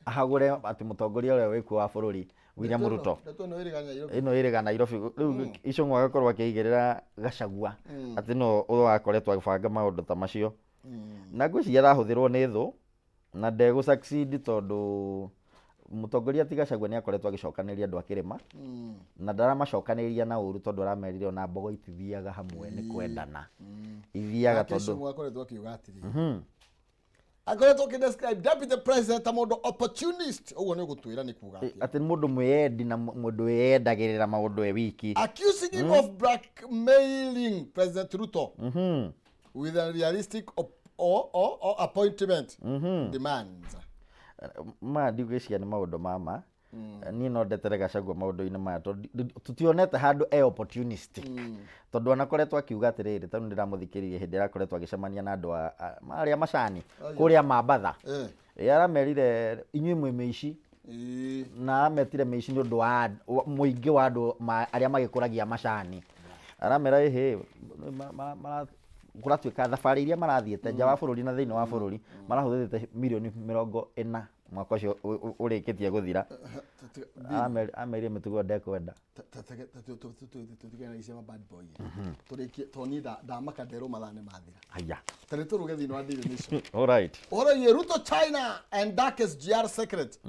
ahagũre ati mũtongoria ũrĩa wĩkuo wa bũrũri William Ruto ĩno ĩrĩga Nairobi rĩu Icũng'wa agakorwo akĩigĩrĩra Gachagua ati no ũrakoretwo agĩbanga maũndũ ta macio na ngwĩciria arahũthĩrwo nĩ thũ na ndegũ succeed tondũ mũtongoria ti Gachagua nĩ akoretwo agĩcokanĩria andũ a Kĩrĩma na ndaramacokanĩria na ũru tondũ aramerire ona mbogo itithiaga hamwe nĩ kwendana ithiaga tondũ akoretwo akiuga atĩrĩ akoretwo akĩdescribe deputy president ta mũndũ opportunist ũguo nĩ gũtwĩra nĩ kuuga atĩ mũndũ mwĩyendi na mũndũ wĩyendagĩrĩra maũndũ e wiki accusing him of blackmailing President Ruto with a realistic or appointment demands ndigwĩciria nĩ maũndũ mama niĩ no ndetere Gachagua maũndũ-inĩ maya tondũ tutionete handũ opportunist tondũ anakoretwo akiuga atĩrĩrĩ tondũ ndĩramũthikĩrĩrie hĩndĩ ĩrĩa akoretwo agĩcemania na andũ arĩa macani kũrĩa Mambatha aramerire inyuĩ mwĩ mĩici na ametire mĩici nĩ ũndũ wa mũingĩ wa andũ arĩa magĩkũragia macani aramera kũratuĩka thabarĩ iria marathiĩte nja wa bũrũri na thĩinĩ wa bũrũri marahũthĩrĩte mirioni 40 mwaka ũcio ũrĩkĩtie gũthira amerie mĩtugo ndekwenda tũtiganagia bad boy tũrĩkie toni ndamaka nderwo mathane mathira haya tani tũruge thĩinĩ wa Daily Nation all right ũhoro Ruto China and darkest GR secret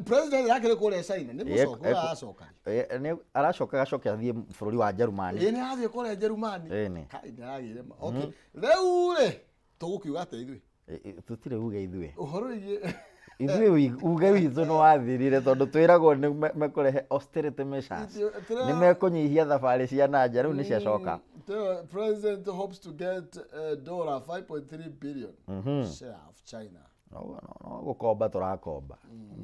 president yakĩrĩ kũrĩa China nĩ mũcoka aracoka nĩ aracoka athiĩ bũrũri wa Germany nĩ athiĩ kũrĩa Germany kai ndaragire okay rĩu rĩ tũgũkiuga atĩ tũtirĩ uge ithuĩ ũhoro ithuĩ uge witũ nĩ wathirire tondũ twĩragwo nĩ mekũrehe austerity measures nĩ mekũnyihia thabarĩ cia nanja rĩu nĩ ciacoka president hopes to get $5.3 billion share of China no gũkomba tũrakomba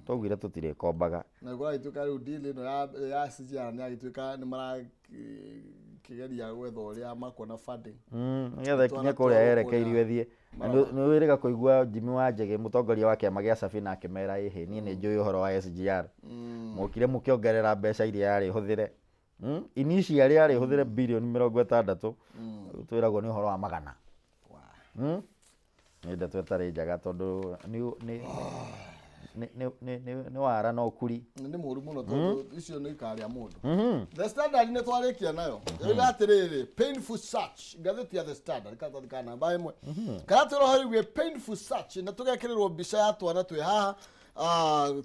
twaugire tũtirĩkombaga na gũgatuĩka rĩu deal ĩno ya CGR nĩ agĩtuĩka nĩ marakĩgeria gwetha ũrĩa makuona funding nĩgetha ikinya kũrĩa yerekeirio thiĩ nĩ wĩrĩga kũigua Jimmy Wanjigi mũtongoria wa kĩama gĩa Safina akĩmera ĩhĩ niĩ nĩ njũĩ ũhoro wa SGR mũkire mũkĩongerera mbeca iria yarĩ hũthĩre initially yarĩ hũthĩre birioni 60 twĩragwo nĩ ũhoro wa magana nĩ twetarĩ njaga tondũ nĩ wara no kuri nĩ mũru mũno tondũ icio nĩ ikarĩa mũndũ The Standard nĩ twarĩkia nayo yoiga atĩrĩrĩ painful search ngathĩti ya The Standard kana namba ĩmwe kana tũrohĩrwo painful search na tũgekĩrĩrwo mbica ya twana twĩ haha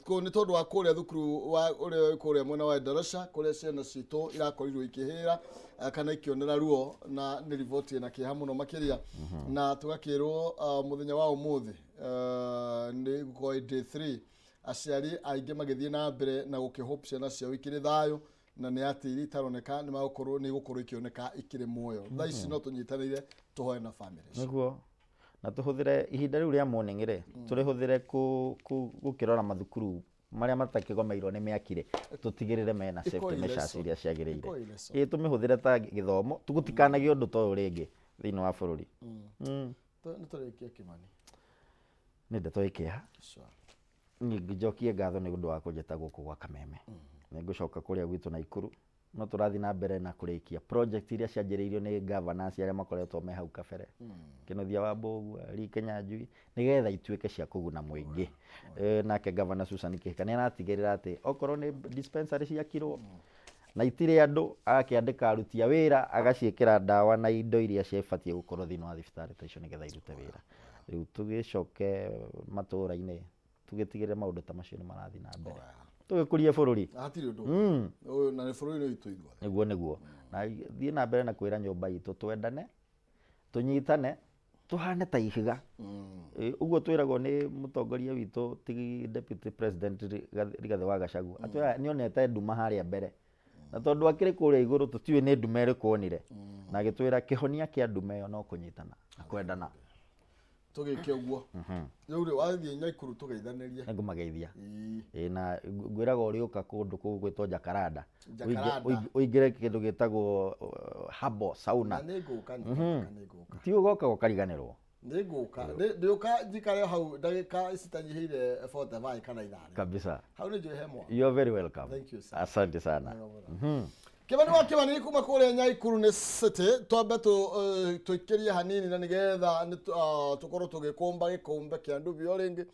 nĩ tondũ wa kũrĩa thukuru wa ũrĩa kũrĩa mwena wa Endarasha kũrĩa ciana citũ irakorirwo ikĩhĩra kana ikĩonera ruo na nĩ riboti na kĩeha mũno makĩria na tũgakĩrwo mũthenya wa ũmũthĩ nĩ gũkorwo day 3 aciari aingĩ magĩthiĩ na mbere na gũkĩhope ciana ciao ikĩrĩ thayũ na nĩ atĩ itaroneka nĩ gũkorwo ikĩoneka ikĩrĩ muoyo thaa ici no tũnyitanĩire tũhoe na families nĩguo na tũhũthĩre ihinda rĩu rĩa morning rĩ tũrĩhũthĩre gũkĩrora mathukuru marĩa matakĩgomeirwo nĩ mĩakire tũtigĩrĩre mena safety measures iria ciagĩrĩire tũmĩhũthĩre ta gĩthomo tũgũtikanagie ũndũ ta ũyũ rĩngĩ thĩinĩ wa bũrũri nĩ tũrĩkia Kimani nĩ ndeto ĩkĩha ngijokie ngatho nĩ ũndũ wa kũnjĩta gũkũ gwa Kameme. Nĩngũcoka kũrĩa gwitũ Naikuru, no tũrathiĩ na mbere na kũrĩkia project iria cianjĩrĩirio nĩ governors arĩa makoretwo me hau kabere. Kĩnũthia wa Mbũgu, Lee Kinyanjui, nĩgetha ituĩke cia kũguna mũingĩ. Nake governor Susan Kĩhika nĩaratigĩrĩra atĩ okorwo nĩ dispensary ciakirwo na itirĩ andũ, agakĩandĩka aruti a wĩra, agaciĩkĩra ndawa na indo iria cibatie gũkorwo thĩinĩ wa thibitarĩ ta icio nĩgetha irute wĩra. Rĩu tũgĩcoke matũũra-inĩ tũgĩtigĩrĩre maũndũ ta macio nĩ marathiĩ na mbere. Tũgĩkũrie bũrũri. Hatirĩ ũndũ. Ũyũ na nĩ bũrũri witũ ithuothe. Nĩguo. Na thiĩ na mbere na kwĩra nyũmba itũ twendane, tũnyitane, tũhane ta ihiga. Ũguo twĩragwo nĩ mũtongoria witũ ti deputy president Rigathĩ wa Gachagua. Atwĩra nĩonete nduma harĩa mbere. Na tondũ akĩrĩ kũrĩa igũrũ tũtiũĩ nĩ nduma ĩrĩkũ onire. Na agĩtwĩra kĩhonia kĩa nduma ĩyo no kũnyitana na kwendana. Tũgĩke ũguo. Rĩu rĩ wathiĩ Naikuru tũgeithanĩrie. Nĩngũmageithia. Na ngwĩraga ũrĩũka kũndũ kũu gwĩtwo Jacaranda. Ũingĩre kĩndũ gĩtagwo Habo Sauna. Nĩngũka. Ti ũgoka ũkariganĩrwo. Nĩngũka. Ndĩũka njikare hau ndagĩka citanyihĩire 45 kana 8. Kabisa. Hau nĩ njũĩ hemwa. You are very welcome. Thank you sir. Asante sana. Kĩmani wa Kĩmani kuma kũrĩa Naikuru nĩ city twambe tũikĩrie hanini na nĩgetha tũkorwo tũgĩkũmba gĩkombe kĩa ndubio rĩngĩ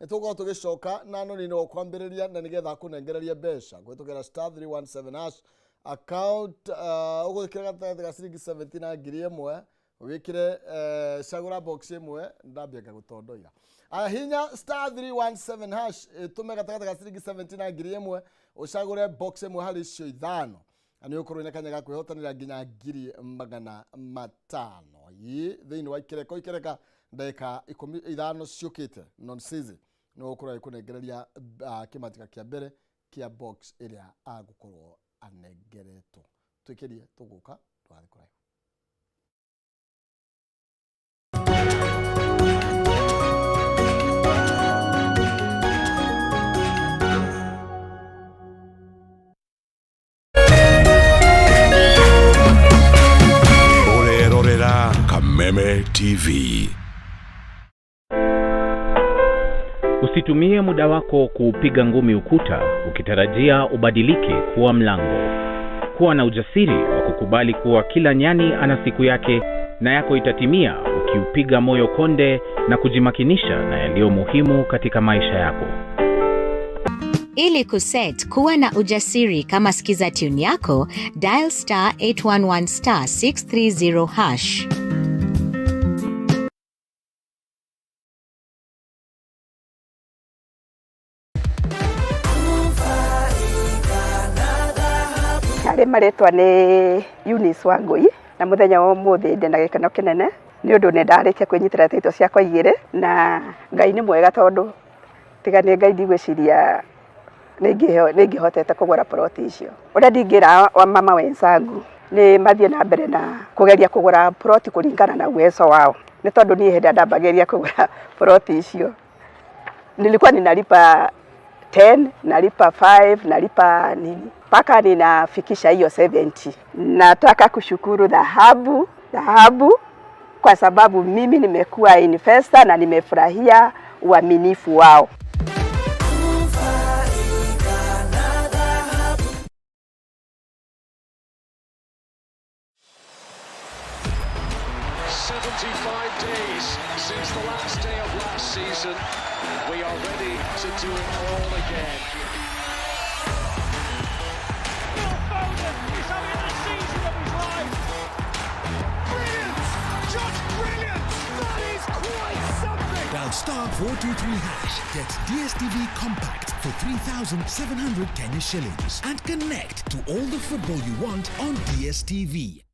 nĩtũkorwo tũgĩcoka na noni no kwambĩrĩria na nĩgetha kũnengereria mbeca gwĩtũkĩra star 317 account ũgwĩkĩra gatagatĩ ga ciringi 17 na ngiri ĩmwe wĩkĩre cagũra box ĩmwe ndambia ngagũtondoira hinya star 317 tume gatagatĩ ga ciringi 17 na ngiri ĩmwe ũcagũre box ĩmwe harĩ icio ithano ani ukorwo ina kanya ga kwihotanira nginya ngiri 500 thĩinĩ wa ikereka ndagĩka 15 ciũkĩte non-season no ukorwo ikunengereria kĩmatika kĩa mbere kĩa box ĩrĩa agũkorwo anengeretwo twĩkĩrie tũgũka twathi kũraihu. Kameme TV. Usitumie muda wako kuupiga ngumi ukuta ukitarajia ubadilike kuwa mlango. Kuwa na ujasiri wa kukubali kuwa kila nyani ana siku yake na yako itatimia ukiupiga moyo konde na kujimakinisha na yaliyo muhimu katika maisha yako. Ili kuset kuwa na ujasiri kama sikiza tune yako, dial star 811 star 630 hash. Arĩ maretwa nĩ Eunice Wangui na muthenya wa ũmũthĩ ndĩ na gĩkeno kĩnene nĩ ũndũ nĩ ndarĩkia kwĩnyitĩra taito ciakwa igĩrĩ na Ngai nĩ mwega tondũ tiga nĩ Ngai ndigwĩciria nĩngĩhotete kũgũra ploti icio. Ũrĩa ndingĩra wa mama wenzangu nĩ mathiĩ na mbere na kũgeria kũgũra ploti kũringana na uwezo wao. Nĩ tondũ niĩ hĩndĩ ndambageria kũgũra ploti icio nilikuwa ninalipa 10, nalipa 5, nalipa nini mpaka ninafikisha hiyo 70. Nataka kushukuru dhahabu kwa sababu mimi nimekuwa investor na nimefurahia uaminifu wao. Days since the last day of last season, we are ready to do it all again. Phil Foden is having the season of his life. Brilliant! Just brilliant! That is quite something! Dial star 423 hash gets DSTV Compact for 3,700 Kenya shillings and connect to all the football you want on DSTV.